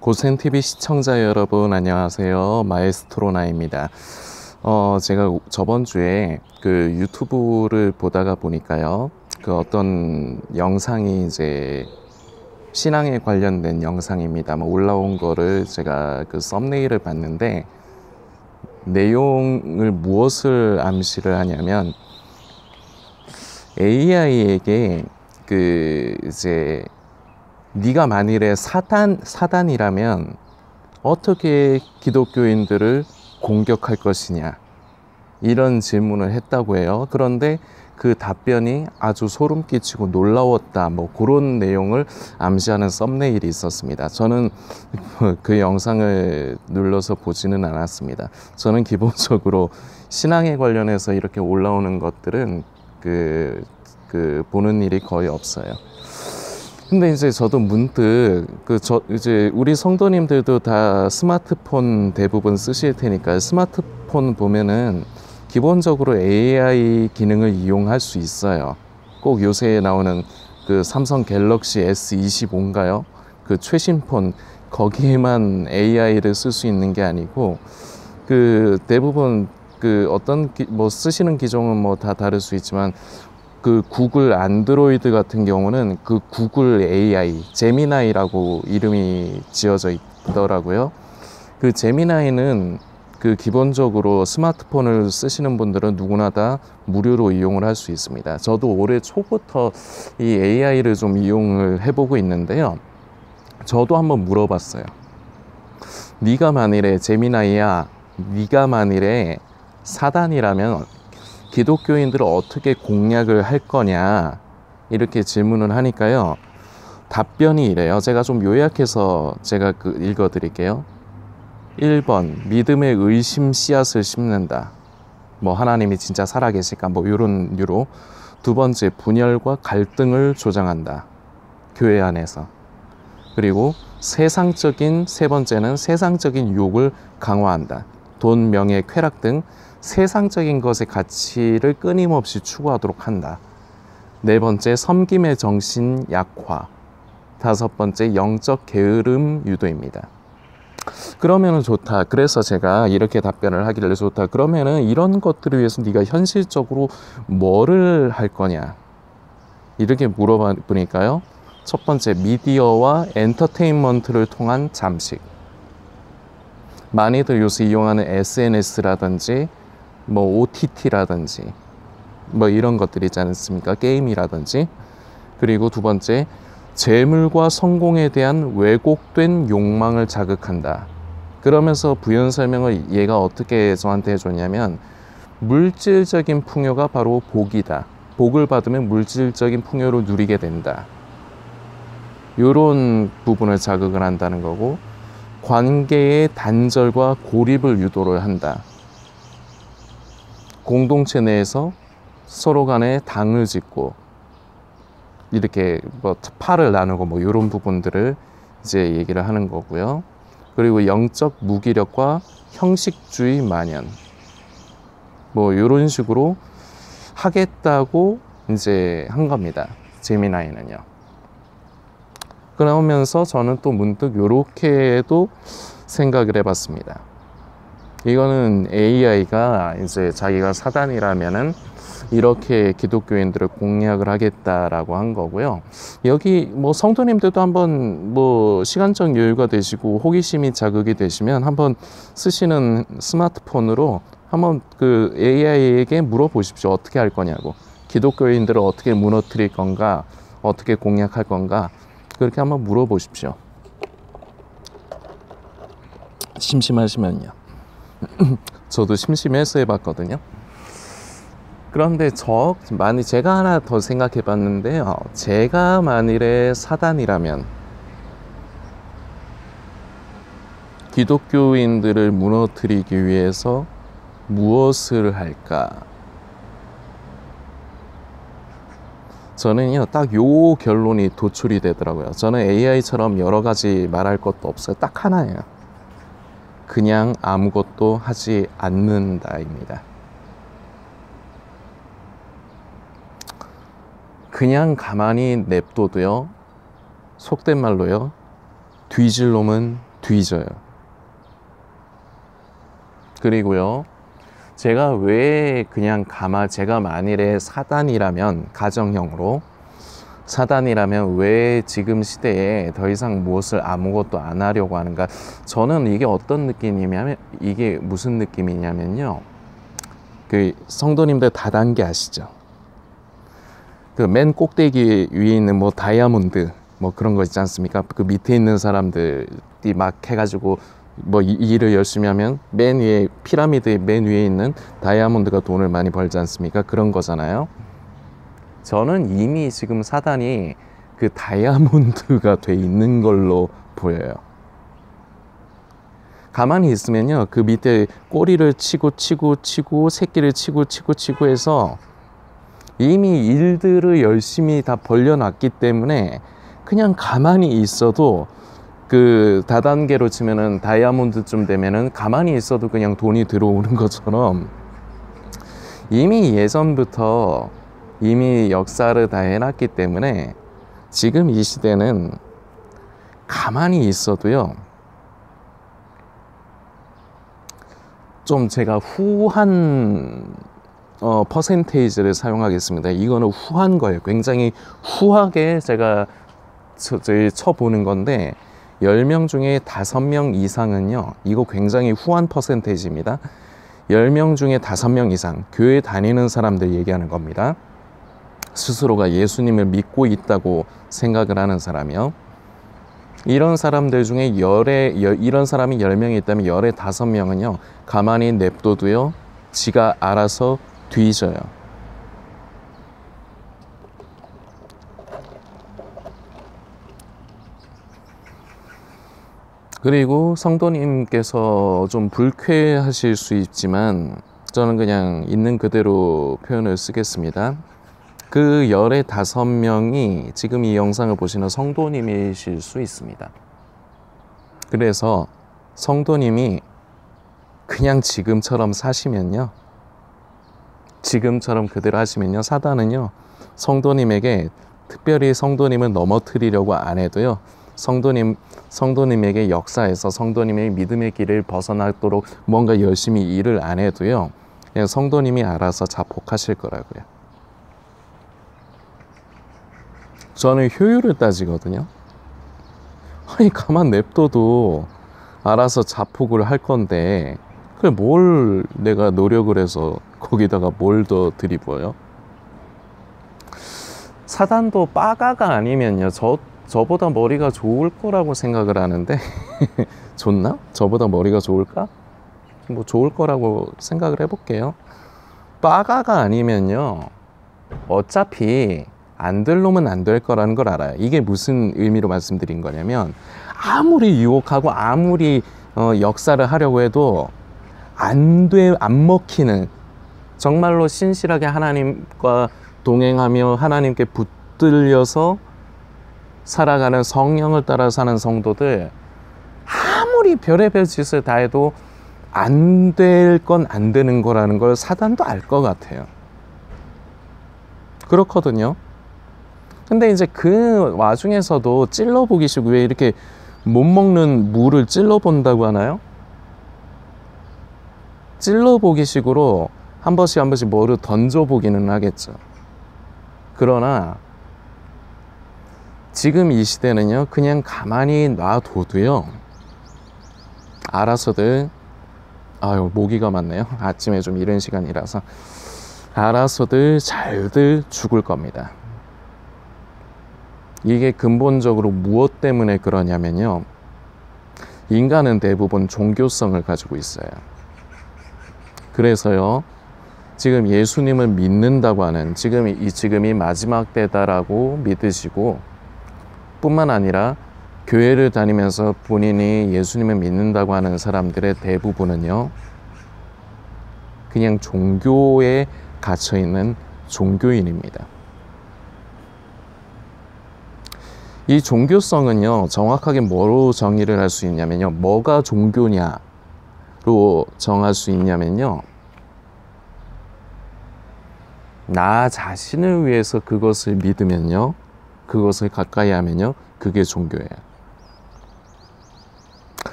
고센TV 시청자 여러분 안녕하세요. 마에스트로나입니다. 제가 저번 주에 그 유튜브를 보다가 보니까요. 그 어떤 영상이 이제 신앙에 관련된 영상입니다. 올라온 거를 제가 그 썸네일을 봤는데 내용을 무엇을 암시를 하냐면 AI에게 그 이제 네가 만일에 사단이라면 어떻게 기독교인들을 공격할 것이냐 이런 질문을 했다고 해요. 그런데 그 답변이 아주 소름 끼치고 놀라웠다 그런 내용을 암시하는 썸네일이 있었습니다. 저는 그 영상을 눌러서 보지는 않았습니다. 저는 기본적으로 신앙에 관련해서 이렇게 올라오는 것들은 보는 일이 거의 없어요. 근데 이제 저도 문득 이제 우리 성도님들도 다 스마트폰 대부분 쓰실 테니까 스마트폰 보면은 기본적으로 AI 기능을 이용할 수 있어요. 꼭 요새 나오는 그 삼성 갤럭시 S25인가요? 그 최신 폰 거기에만 AI를 쓸 수 있는 게 아니고 그 대부분 그 어떤 쓰시는 기종은 다 다를 수 있지만 그 구글 안드로이드 같은 경우는 그 구글 AI 제미나이라고 이름이 지어져 있더라고요. 그 제미나이는 그 기본적으로 스마트폰을 쓰시는 분들은 누구나 다 무료로 이용을 할 수 있습니다. 저도 올해 초부터 이 AI를 좀 이용을 해보고 있는데요. 저도 한번 물어봤어요. 네가 만일에 제미나이야, 네가 만일에 사단이라면 기독교인들을 어떻게 공략을 할 거냐 이렇게 질문을 하니까요. 답변이 이래요. 제가 좀 요약해서 제가 읽어 드릴게요. 1번 믿음의 의심 씨앗을 심는다. 하나님이 진짜 살아계실까 이런 류로. 두 번째 분열과 갈등을 조장한다. 교회 안에서. 그리고 세 번째는 세상적인 유혹을 강화한다. 돈, 명예, 쾌락 등 세상적인 것의 가치를 끊임없이 추구하도록 한다. 네 번째, 섬김의 정신 약화. 다섯 번째, 영적 게으름 유도입니다. 그러면은 좋다. 그래서 제가 이렇게 답변을 하기를 좋다. 그러면은 이런 것들을 위해서 네가 현실적으로 뭐를 할 거냐? 이렇게 물어보니까요. 첫 번째, 미디어와 엔터테인먼트를 통한 잠식. 많이들 요새 이용하는 SNS라든지 OTT라든지 이런 것들이 있지 않습니까? 게임이라든지. 그리고 두 번째, 재물과 성공에 대한 왜곡된 욕망을 자극한다. 그러면서 부연 설명을 얘가 어떻게 저한테 해줬냐면 물질적인 풍요가 바로 복이다. 복을 받으면 물질적인 풍요를 누리게 된다. 이런 부분을 자극을 한다는 거고, 관계의 단절과 고립을 유도를 한다. 공동체 내에서 서로 간에 당을 짓고 이렇게 팔을 나누고 이런 부분들을 이제 얘기를 하는 거고요. 그리고 영적 무기력과 형식주의 만연 이런 식으로 하겠다고 이제 한 겁니다. 제미나이는요. 그러면서 저는 또 문득 이렇게도 생각을 해봤습니다. 이거는 AI가 이제 자기가 사단이라면은 이렇게 기독교인들을 공략을 하겠다라고 한 거고요. 여기 성도님들도 한번 시간적 여유가 되시고 호기심이 자극이 되시면 한번 쓰시는 스마트폰으로 한번 그 AI에게 물어보십시오. 어떻게 할 거냐고. 기독교인들을 어떻게 무너뜨릴 건가, 어떻게 공략할 건가, 그렇게 한번 물어보십시오. 심심하시면요. 저도 심심해서 해봤거든요. 그런데 제가 하나 더 생각해 봤는데요. 제가 만일에 사단이라면 기독교인들을 무너뜨리기 위해서 무엇을 할까? 저는요, 딱 요 결론이 도출이 되더라고요. 저는 AI처럼 여러 가지 말할 것도 없어요. 딱 하나예요. 그냥 아무것도 하지 않는다입니다. 그냥 가만히 냅둬도요, 속된 말로요, 뒤질 놈은 뒤져요. 그리고요, 제가 왜 그냥 제가 만일에 사단이라면, 가정형으로 사단이라면 왜 지금 시대에 더 이상 무엇을 아무것도 안 하려고 하는가? 저는 이게 어떤 느낌이냐면, 이게 무슨 느낌이냐면요, 그 성도님들 다단계 아시죠? 그 맨 꼭대기 위에 있는 뭐 다이아몬드 뭐 그런 거 있지 않습니까? 그 밑에 있는 사람들이 막 해가지고 뭐 일을 열심히 하면 맨 위에, 피라미드의 맨 위에 있는 다이아몬드가 돈을 많이 벌지 않습니까? 그런 거잖아요. 저는 이미 지금 사단이 그 다이아몬드가 돼 있는 걸로 보여요. 가만히 있으면요, 그 밑에 꼬리를 치고 새끼를 치고 해서 이미 일들을 열심히 다 벌려놨기 때문에 그냥 가만히 있어도, 그 다단계로 치면은 다이아몬드쯤 되면은 가만히 있어도 그냥 돈이 들어오는 것처럼 이미 예전부터 이미 역사를 다 해놨기 때문에 지금 이 시대는 가만히 있어도요, 좀 제가 후한 퍼센테이지를 사용하겠습니다. 이거는 후한 거예요. 굉장히 후하게 제가 쳐보는 건데, 10명 중에 5명 이상은요, 이거 굉장히 후한 퍼센테이지입니다. 10명 중에 5명 이상, 교회 다니는 사람들 얘기하는 겁니다. 스스로가 예수님을 믿고 있다고 생각을 하는 사람이요. 이런 사람들 중에 이런 사람이 10명이 있다면 10에 5명은요, 가만히 냅둬도요, 지가 알아서 뒤져요. 그리고 성도님께서 좀 불쾌하실 수 있지만 저는 그냥 있는 그대로 표현을 쓰겠습니다. 그 10에 5명이 지금 이 영상을 보시는 성도님이실 수 있습니다. 그래서 성도님이 그냥 지금처럼 사시면요, 지금처럼 그대로 하시면요, 사단은요, 성도님에게, 특별히 성도님을 넘어뜨리려고 안 해도요, 성도님에게 역사에서 성도님의 믿음의 길을 벗어나도록 뭔가 열심히 일을 안 해도요, 그냥 성도님이 알아서 자폭하실 거라고요. 저는 효율을 따지거든요. 아니, 가만 냅둬도 알아서 자폭을 할 건데, 그걸 뭘 내가 노력을 해서 거기다가 뭘 더 들이부어요? 사단도 빠가가 아니면요, 저보다 머리가 좋을 거라고 생각을 하는데 좋나? 저보다 머리가 좋을까? 뭐 좋을 거라고 생각을 해볼게요. 빠가가 아니면요, 어차피 안 될 놈은 안 될 거라는 걸 알아요. 이게 무슨 의미로 말씀드린 거냐면, 아무리 유혹하고 아무리 역사를 하려고 해도 안 먹히는, 정말로 신실하게 하나님과 동행하며 하나님께 붙들려서 살아가는, 성령을 따라 사는 성도들, 아무리 별의별 짓을 다 해도 안 될 건 안 되는 거라는 걸 사단도 알 것 같아요. 그렇거든요. 근데 이제 그 와중에서도 찔러보기식, 왜 이렇게 못 먹는 무를 찔러본다고 하나요? 찔러보기식으로 한 번씩 뭐를 던져보기는 하겠죠. 그러나 지금 이 시대는요, 그냥 가만히 놔둬도요, 알아서들, 아유, 모기가 많네요. 아침에 좀 이른 시간이라서. 알아서들 잘들 죽을 겁니다. 이게 근본적으로 무엇 때문에 그러냐면요, 인간은 대부분 종교성을 가지고 있어요. 그래서요, 지금 예수님을 믿는다고 하는, 지금이 마지막 때다라고 믿으시고, 뿐만 아니라 교회를 다니면서 본인이 예수님을 믿는다고 하는 사람들의 대부분은요, 그냥 종교에 갇혀있는 종교인입니다. 이 종교성은요, 정확하게 뭐로 정의를 할 수 있냐면요, 뭐가 종교냐로 정할 수 있냐면요, 나 자신을 위해서 그것을 믿으면요, 그것을 가까이 하면요, 그게 종교예요.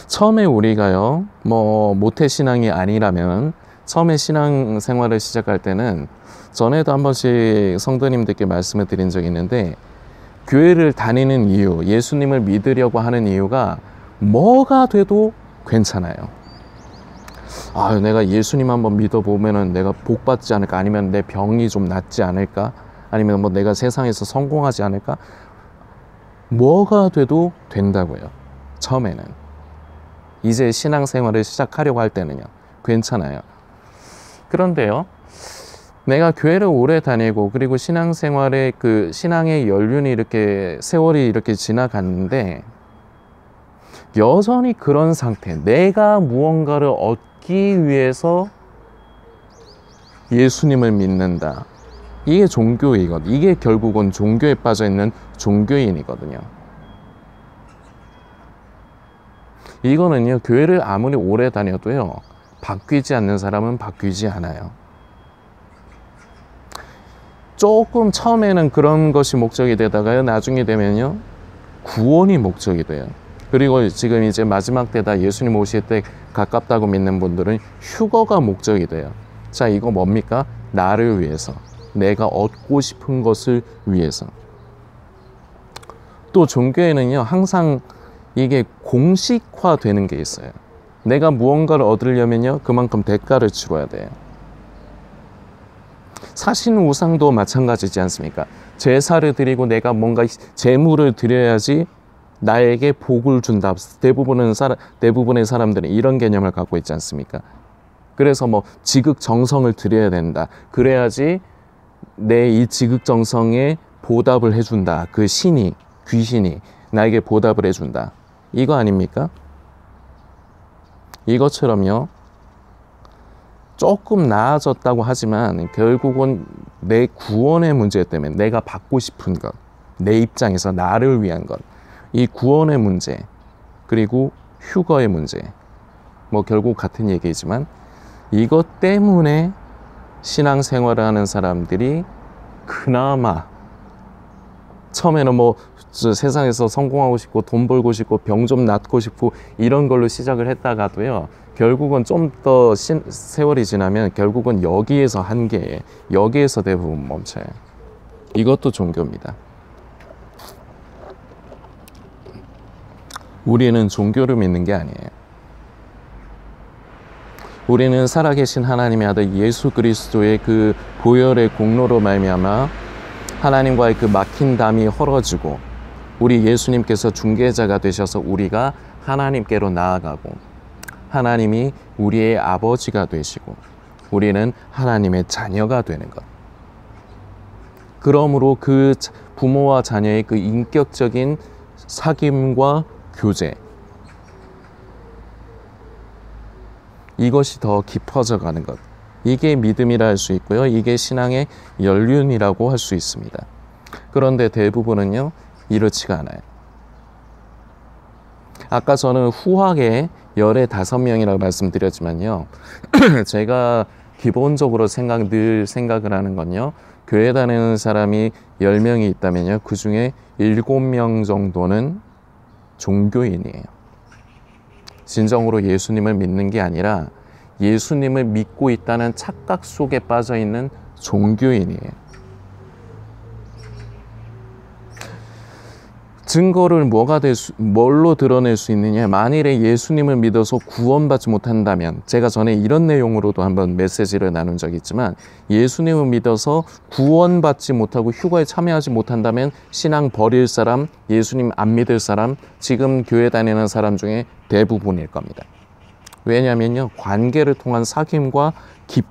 처음에 우리가요, 뭐 모태신앙이 아니라면 처음에 신앙생활을 시작할 때는, 전에도 한 번씩 성도님들께 말씀을 드린 적이 있는데, 교회를 다니는 이유, 예수님을 믿으려고 하는 이유가 뭐가 돼도 괜찮아요. 아, 내가 예수님 한번 믿어보면은 내가 복 받지 않을까, 아니면 내 병이 좀 낫지 않을까, 아니면 뭐 내가 세상에서 성공하지 않을까, 뭐가 돼도 된다고요. 처음에는. 이제 신앙생활을 시작하려고 할 때는요, 괜찮아요. 그런데요, 내가 교회를 오래 다니고, 그리고 신앙생활에 그 신앙의 연륜이 이렇게 세월이 이렇게 지나갔는데, 여전히 그런 상태, 내가 무언가를 얻기 위해서 예수님을 믿는다, 이게 종교이거든요. 이게 결국은 종교에 빠져있는 종교인이거든요. 이거는요, 교회를 아무리 오래 다녀도요, 바뀌지 않는 사람은 바뀌지 않아요. 조금 처음에는 그런 것이 목적이 되다가요, 나중에 되면요, 구원이 목적이 돼요. 그리고 지금 이제 마지막 때다, 예수님 오실 때 가깝다고 믿는 분들은 휴거가 목적이 돼요. 자, 이거 뭡니까? 나를 위해서, 내가 얻고 싶은 것을 위해서. 또 종교에는요, 항상 이게 공식화되는 게 있어요. 내가 무언가를 얻으려면요, 그만큼 대가를 치러야 돼요. 사신 우상도 마찬가지지 않습니까? 제사를 드리고 내가 뭔가 제물을 드려야지 나에게 복을 준다. 대부분의 사람들은 이런 개념을 갖고 있지 않습니까? 그래서 뭐 지극정성을 드려야 된다. 그래야지 내 이 지극정성에 보답을 해준다. 그 신이, 귀신이 나에게 보답을 해준다. 이거 아닙니까? 이것처럼요, 조금 나아졌다고 하지만 결국은 내 구원의 문제 때문에, 내가 받고 싶은 것, 내 입장에서 나를 위한 것, 이 구원의 문제, 그리고 휴거의 문제, 뭐 결국 같은 얘기지만, 이것 때문에 신앙생활을 하는 사람들이 그나마 처음에는 뭐 세상에서 성공하고 싶고 돈 벌고 싶고 병 좀 낫고 싶고 이런 걸로 시작을 했다가도요, 결국은 좀 더 세월이 지나면 결국은 여기에서 한계에, 여기에서 대부분 멈춰요. 이것도 종교입니다. 우리는 종교를 믿는 게 아니에요. 우리는 살아계신 하나님의 아들 예수 그리스도의 그 보혈의 공로로 말미암아 하나님과의 그 막힌 담이 헐어지고, 우리 예수님께서 중개자가 되셔서 우리가 하나님께로 나아가고, 하나님이 우리의 아버지가 되시고, 우리는 하나님의 자녀가 되는 것. 그러므로 그 부모와 자녀의 그 인격적인 사귐과 교제, 이것이 더 깊어져 가는 것, 이게 믿음이라 할 수 있고요, 이게 신앙의 연륜이라고 할 수 있습니다. 그런데 대부분은요, 이렇지가 않아요. 아까 저는 후하게 15명이라고 말씀드렸지만요, 제가 기본적으로 늘 생각을 하는 건요, 교회 다니는 사람이 10명이 있다면요, 그 중에 7명 정도는 종교인이에요. 진정으로 예수님을 믿는 게 아니라 예수님을 믿고 있다는 착각 속에 빠져 있는 종교인이에요. 증거를 뭘로 드러낼 수 있느냐? 만일에 예수님을 믿어서 구원받지 못한다면, 제가 전에 이런 내용으로도 한번 메시지를 나눈 적이 있지만, 예수님을 믿어서 구원받지 못하고 휴거에 참여하지 못한다면 신앙 버릴 사람, 예수님 안 믿을 사람, 지금 교회 다니는 사람 중에 대부분일 겁니다. 왜냐하면요, 관계를 통한 사귐과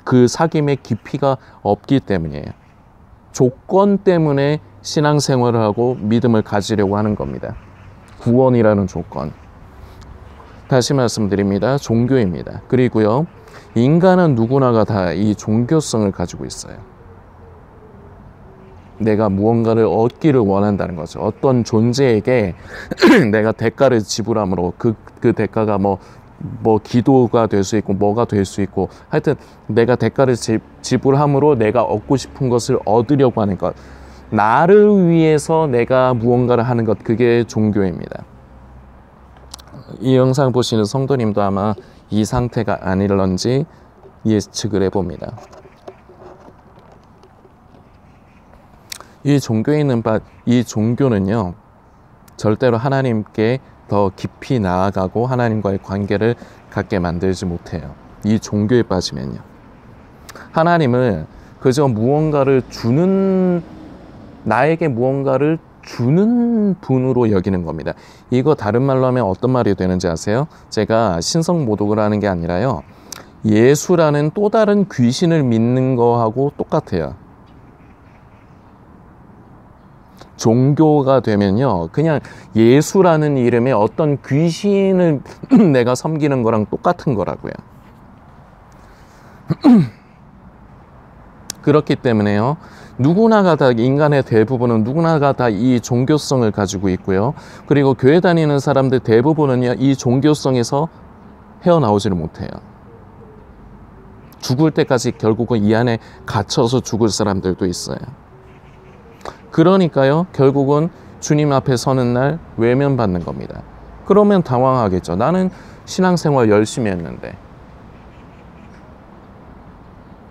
그 사귐의 깊이가 없기 때문이에요. 조건 때문에 신앙생활을 하고 믿음을 가지려고 하는 겁니다. 구원이라는 조건. 다시 말씀드립니다. 종교입니다. 그리고요, 인간은 누구나가 다 이 종교성을 가지고 있어요. 내가 무언가를 얻기를 원한다는 거죠. 어떤 존재에게 내가 대가를 지불함으로 그 대가가 뭐 기도가 될 수 있고 뭐가 될 수 있고, 하여튼 내가 대가를 지불함으로 내가 얻고 싶은 것을 얻으려고 하는 것, 나를 위해서 내가 무언가를 하는 것, 그게 종교입니다. 이 영상 보시는 성도님도 아마 이 상태가 아닐런지 예측을 해봅니다. 이 종교에 있는 이 종교는요, 절대로 하나님께 더 깊이 나아가고 하나님과의 관계를 갖게 만들지 못해요. 이 종교에 빠지면요. 하나님을 그저 무언가를 주는, 나에게 무언가를 주는 분으로 여기는 겁니다. 이거 다른 말로 하면 어떤 말이 되는지 아세요? 제가 신성 모독을 하는 게 아니라요, 예수라는 또 다른 귀신을 믿는 거하고 똑같아요. 종교가 되면요, 그냥 예수라는 이름의 어떤 귀신을 내가 섬기는 거랑 똑같은 거라고요. 그렇기 때문에요, 누구나가 다, 인간의 대부분은 누구나가 다 이 종교성을 가지고 있고요. 그리고 교회 다니는 사람들 대부분은요, 이 종교성에서 헤어나오지를 못해요. 죽을 때까지 결국은 이 안에 갇혀서 죽을 사람들도 있어요. 그러니까요, 결국은 주님 앞에 서는 날 외면받는 겁니다. 그러면 당황하겠죠. 나는 신앙생활 열심히 했는데,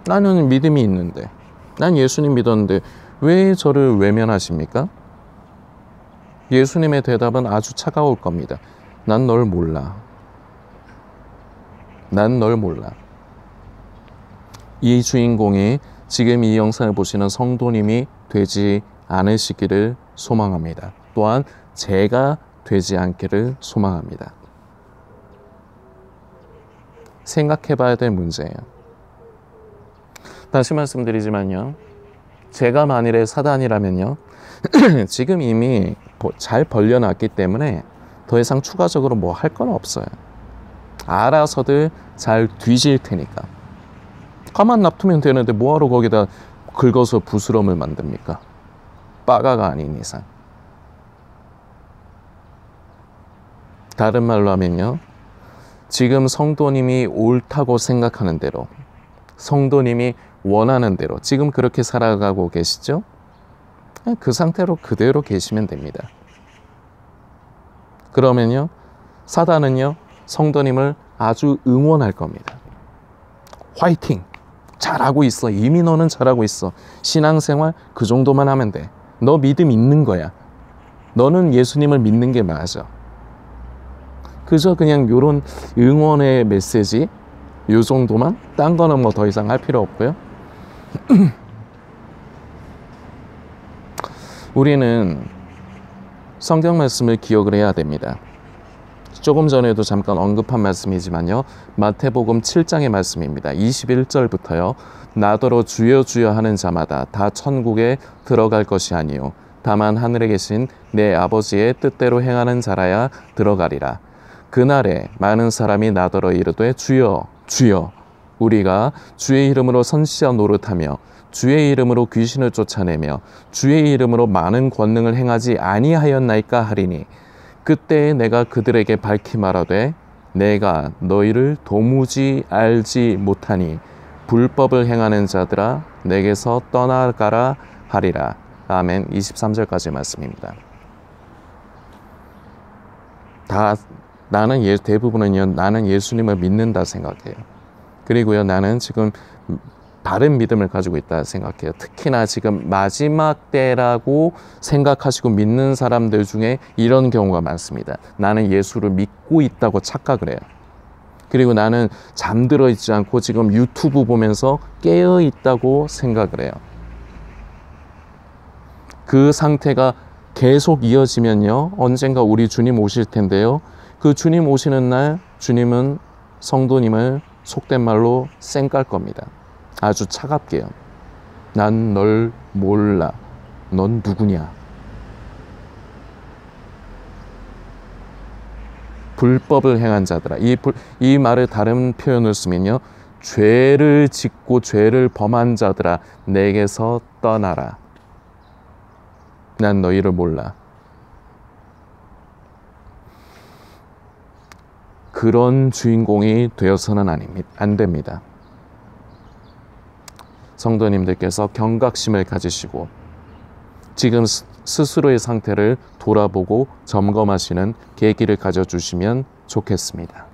나는 믿음이 있는데, 난 예수님 믿었는데 왜 저를 외면하십니까? 예수님의 대답은 아주 차가울 겁니다. 난 널 몰라. 난 널 몰라. 이 주인공이 지금 이 영상을 보시는 성도님이 되지 않으시기를 소망합니다. 또한 제가 되지 않기를 소망합니다. 생각해 봐야 될 문제예요. 다시 말씀드리지만요, 제가 만일에 사단이라면요, 지금 이미 잘 벌려놨기 때문에 더 이상 추가적으로 뭐 할 건 없어요. 알아서들 잘 뒤질 테니까. 가만 놔두면 되는데 뭐하러 거기다 긁어서 부스럼을 만듭니까? 빠가가 아닌 이상. 다른 말로 하면요, 지금 성도님이 옳다고 생각하는 대로, 성도님이 원하는 대로 지금 그렇게 살아가고 계시죠? 그 상태로 그대로 계시면 됩니다. 그러면요, 사단은요, 성도님을 아주 응원할 겁니다. 화이팅! 잘하고 있어. 이미 너는 잘하고 있어. 신앙생활 그 정도만 하면 돼. 너 믿음 있는 거야. 너는 예수님을 믿는 게 맞아. 그저 그냥 요런 응원의 메시지, 요 정도만? 딴 거는 뭐 더 이상 할 필요 없고요. 우리는 성경 말씀을 기억을 해야 됩니다. 조금 전에도 잠깐 언급한 말씀이지만요, 마태복음 7장의 말씀입니다. 21절부터요. 나더러 주여 주여 하는 자마다 다 천국에 들어갈 것이 아니요 다만 하늘에 계신 내 아버지의 뜻대로 행하는 자라야 들어가리라. 그날에 많은 사람이 나더러 이르되 주여 주여 우리가 주의 이름으로 선지자 노릇하며 주의 이름으로 귀신을 쫓아내며 주의 이름으로 많은 권능을 행하지 아니하였나이까 하리니 그때에 내가 그들에게 밝히 말하되 내가 너희를 도무지 알지 못하니 불법을 행하는 자들아 내게서 떠나가라 하리라. 아멘. 23절까지 말씀입니다. 대부분은요, 나는 예수님을 믿는다 생각해요. 그리고요, 나는 지금 바른 믿음을 가지고 있다 생각해요. 특히나 지금 마지막 때라고 생각하시고 믿는 사람들 중에 이런 경우가 많습니다. 나는 예수를 믿고 있다고 착각을 해요. 그리고 나는 잠들어 있지 않고 지금 유튜브 보면서 깨어 있다고 생각을 해요. 그 상태가 계속 이어지면요, 언젠가 우리 주님 오실 텐데요, 그 주님 오시는 날 주님은 성도님을 속된 말로 쌩깔 겁니다. 아주 차갑게요. 난 널 몰라. 넌 누구냐? 불법을 행한 자들아. 이 말을 다른 표현을 쓰면요, 죄를 짓고 죄를 범한 자들아 내게서 떠나라. 난 너희를 몰라. 그런 주인공이 되어서는 안 됩니다. 성도님들께서 경각심을 가지시고 지금 스스로의 상태를 돌아보고 점검하시는 계기를 가져주시면 좋겠습니다.